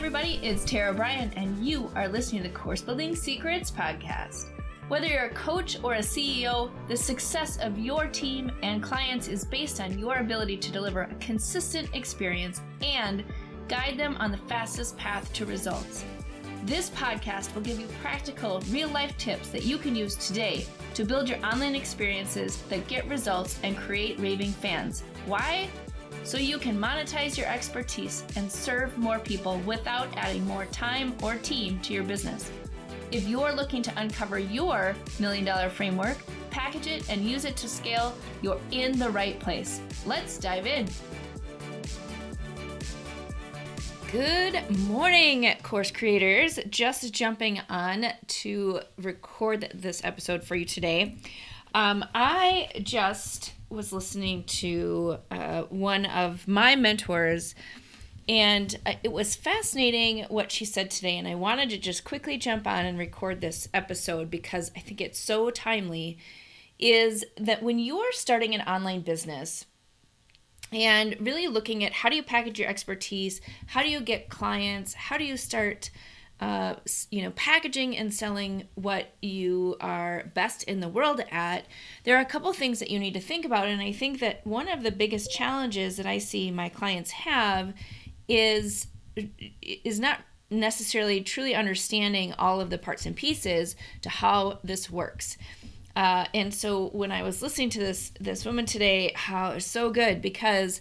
everybody, it's Tara Bryan, and you are listening to the Course Building Secrets podcast. Whether you're a coach or a CEO, the success of your team and clients is based on your ability to deliver a consistent experience and guide them on the fastest path to results. This podcast will give you practical, real-life tips that you can use today to build your online experiences that get results and create raving fans. Why? So you can monetize your expertise and serve more people without adding more time or team to your business. If you're looking to uncover your $1 million framework, package it, and use it to scale, you're in the right place. Let's dive in. Good morning, course creators. Just jumping on to record this episode for you today. I just was listening to one of my mentors, and it was fascinating what she said today, and I wanted to just quickly jump on and record this episode because I think it's so timely, is that when you're starting an online business and really looking at how do you package your expertise, how do you get clients, how do you start packaging and selling what you are best in the world at, there are a couple things that you need to think about. And I think that one of the biggest challenges that I see my clients have is not necessarily truly understanding all of the parts and pieces to how this works. And so when I was listening to this woman today, how it was so good because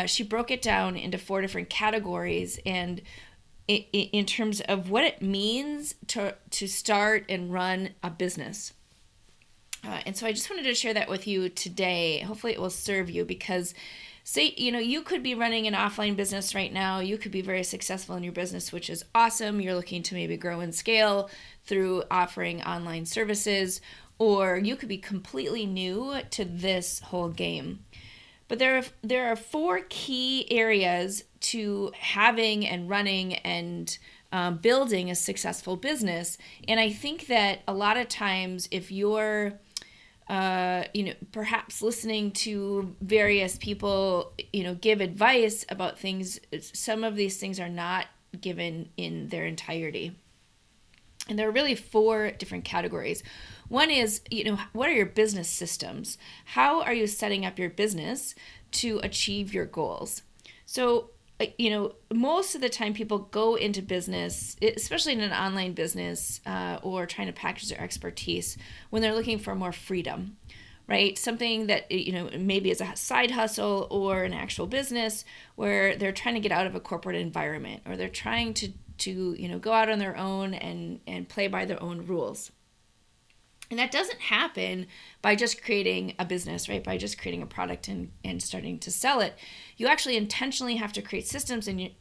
she broke it down into 4 different categories and in terms of what it means to start and run a business. And so I just wanted to share that with you today. Hopefully it will serve you because you could be running an offline business right now. You could be very successful in your business, which is awesome. You're looking to maybe grow and scale through offering online services, or you could be completely new to this whole game. But there are 4 key areas to having and running and building a successful business. And I think that a lot of times if you're, perhaps listening to various people, give advice about things, some of these things are not given in their entirety. And there are really 4 different categories. One is, what are your business systems? How are you setting up your business to achieve your goals? So, most of the time people go into business, especially in an online business or trying to package their expertise when they're looking for more freedom, right? Something that, maybe is a side hustle or an actual business where they're trying to get out of a corporate environment or they're trying to go out on their own and play by their own rules. And that doesn't happen by just creating a business, right? By just creating a product and starting to sell it. You actually intentionally have to create systems and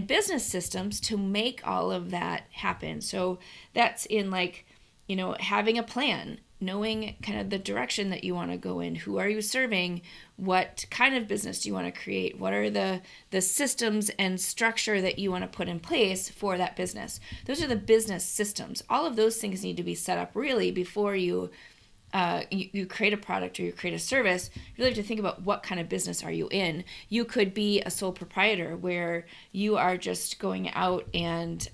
business systems to make all of that happen. So that's in having a plan, knowing kind of the direction that you want to go in. Who are you serving? What kind of business do you want to create? What are the systems and structure that you want to put in place for that business? Those are the business systems. All of those things need to be set up really before you create a product or you create a service. You really have to think about what kind of business are you in. You could be a sole proprietor where you are just going out and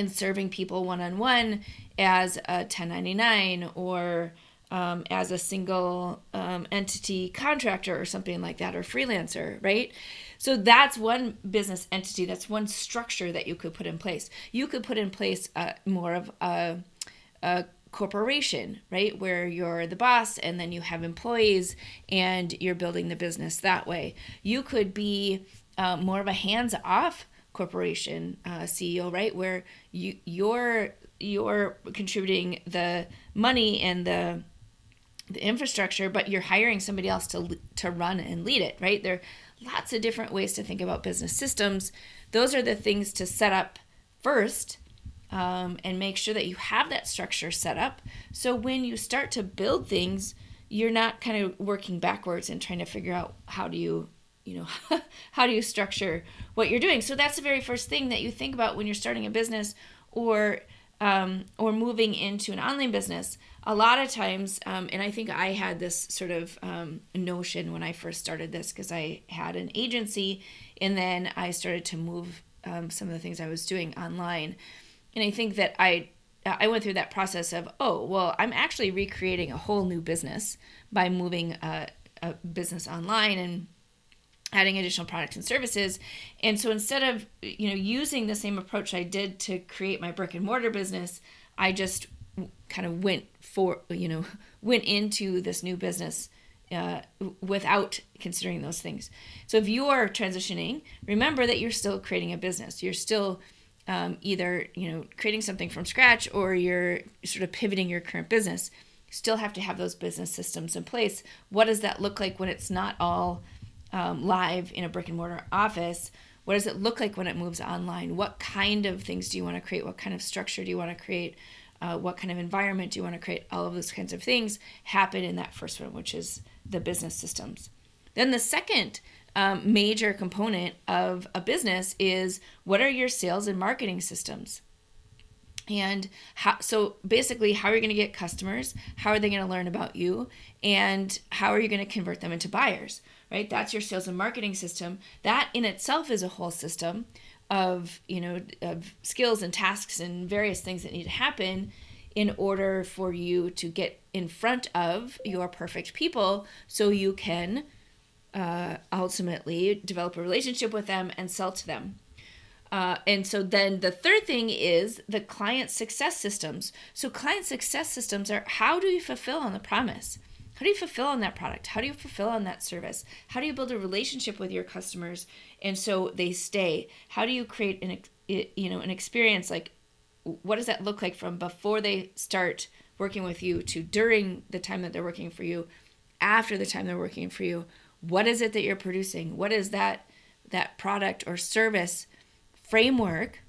serving people one-on-one as a 1099 or as a single entity contractor or something like that, or freelancer, right? So that's one business entity. That's one structure that you could put in place. You could put in place more of a corporation, right? Where you're the boss and then you have employees and you're building the business that way. You could be more of a hands-off corporation CEO, right? Where you're contributing the money and the infrastructure, but you're hiring somebody else to run and lead it, right? There are lots of different ways to think about business systems. Those are the things to set up first and make sure that you have that structure set up. So when you start to build things, you're not kind of working backwards and trying to figure out how do you structure what you're doing. So that's the very first thing that you think about when you're starting a business or or moving into an online business, a lot of times, and I think I had this sort of notion when I first started this, because I had an agency and then I started to move some of the things I was doing online. And I think that I went through that process of, oh, well, I'm actually recreating a whole new business by moving a business online and adding additional products and services. And so instead of, using the same approach I did to create my brick and mortar business, I just kind of went into this new business without considering those things. So if you are transitioning, remember that you're still creating a business. You're still either creating something from scratch, or you're sort of pivoting your current business. You still have to have those business systems in place. What does that look like when it's not all live in a brick and mortar office? What does it look like when it moves online? What kind of things do you want to create? What kind of structure do you want to create? What kind of environment do you want to create? All of those kinds of things happen in that first one, which is the business systems. Then the second major component of a business is, what are your sales and marketing systems? And so basically, how are you going to get customers? How are they going to learn about you? And how are you going to convert them into buyers, right? That's your sales and marketing system. That in itself is a whole system of skills and tasks and various things that need to happen in order for you to get in front of your perfect people, so you can ultimately develop a relationship with them and sell to them. And so then the third thing is the client success systems. So client success systems are, how do you fulfill on the promise? How do you fulfill on that product? How do you fulfill on that service? How do you build a relationship with your customers and so they stay? How do you create an experience? Like, what does that look like from before they start working with you to during the time that they're working for you, after the time they're working for you? What is it that you're producing? What is that product or service framework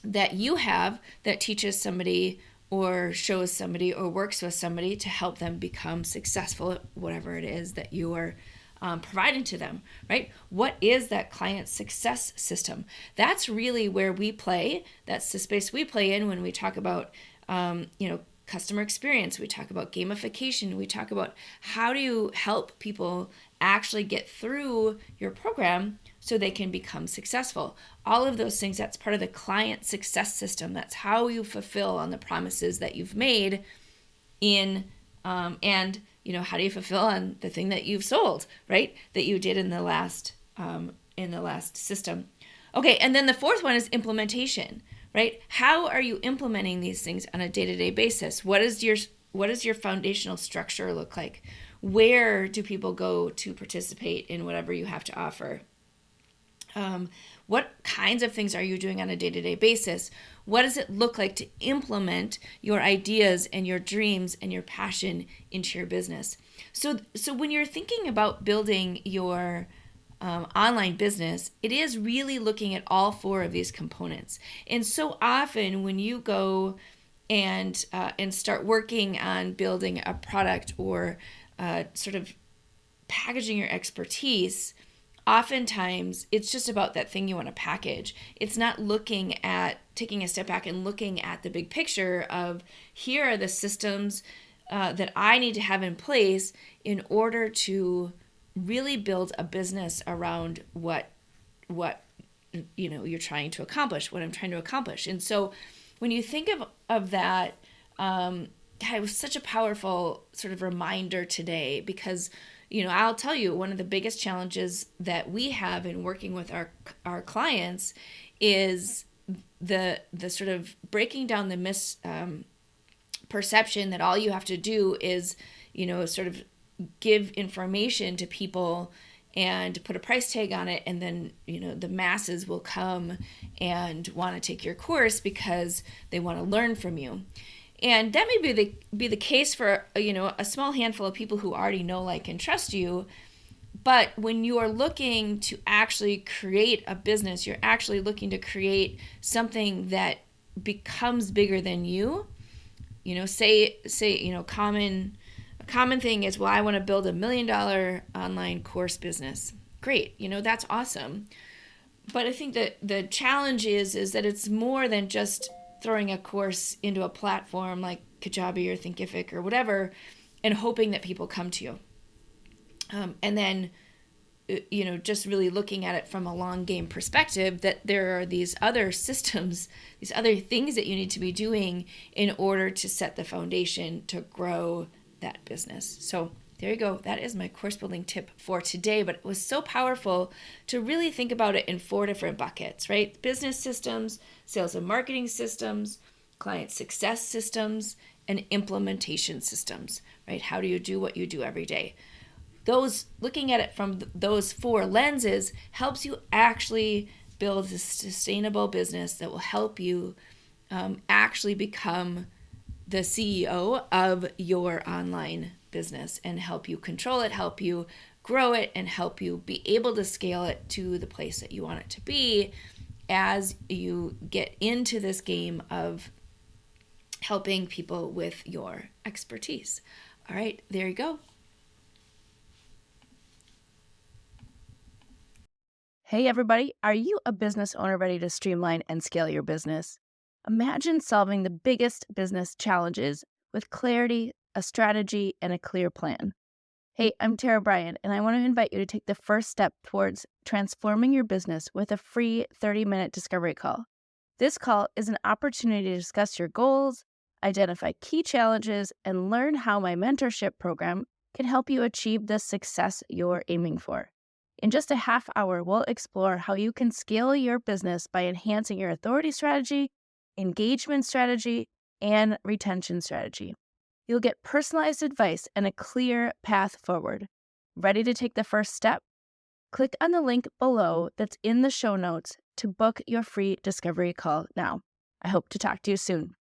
that you have that teaches somebody or shows somebody or works with somebody to help them become successful at whatever it is that you are providing to them, right? What is that client success system? That's really where we play. That's the space we play in when we talk about, customer experience. We talk about gamification. We talk about how do you help people actually get through your program so they can become successful. All of those things, that's part of the client success system. That's how you fulfill on the promises that you've made and how do you fulfill on the thing that you've sold, right? That you did in the last system. Okay, and then the fourth one is implementation, right? How are you implementing these things on a day-to-day basis? What does your foundational structure look like? Where do people go to participate in whatever you have to offer? What kinds of things are you doing on a day-to-day basis? What does it look like to implement your ideas and your dreams and your passion into your business? So when you're thinking about building your online business, it is really looking at all four of these components. And so often when you go and start working on building a product or sort of packaging your expertise, oftentimes it's just about that thing you want to package. It's not looking at taking a step back and looking at the big picture of, here are the systems that I need to have in place in order to really build a business around what you're trying to accomplish, what I'm trying to accomplish. And so when you think of that, it was such a powerful sort of reminder today, because I'll tell you, one of the biggest challenges that we have in working with our clients is the sort of breaking down the misperception that all you have to do is, sort of give information to people and put a price tag on it, and then the masses will come and want to take your course because they want to learn from you. And that may be the case for a small handful of people who already know, like, and trust you. But when you are looking to actually create a business, you're actually looking to create something that becomes bigger than you. A common thing is, well, I want to build $1 million online course business. Great, that's awesome. But I think that the challenge is that it's more than just throwing a course into a platform like Kajabi or Thinkific or whatever and hoping that people come to you. And then, just really looking at it from a long game perspective, that there are these other systems, these other things that you need to be doing in order to set the foundation to grow that business. So there you go. That is my course building tip for today, but it was so powerful to really think about it in 4 different buckets, right? Business systems, sales and marketing systems, client success systems, and implementation systems, right? How do you do what you do every day? Looking at it from those 4 lenses helps you actually build a sustainable business that will help you actually become the CEO of your online business and help you control it, help you grow it, and help you be able to scale it to the place that you want it to be as you get into this game of helping people with your expertise. All right, there you go. Hey everybody, are you a business owner ready to streamline and scale your business? Imagine solving the biggest business challenges with clarity, a strategy, and a clear plan. Hey, I'm Bryan, and I want to invite you to take the first step towards transforming your business with a free 30-minute discovery call. This call is an opportunity to discuss your goals, identify key challenges, and learn how my mentorship program can help you achieve the success you're aiming for. In just a half hour, we'll explore how you can scale your business by enhancing your authority strategy, engagement strategy, and retention strategy. You'll get personalized advice and a clear path forward. Ready to take the first step? Click on the link below that's in the show notes to book your free discovery call now. I hope to talk to you soon.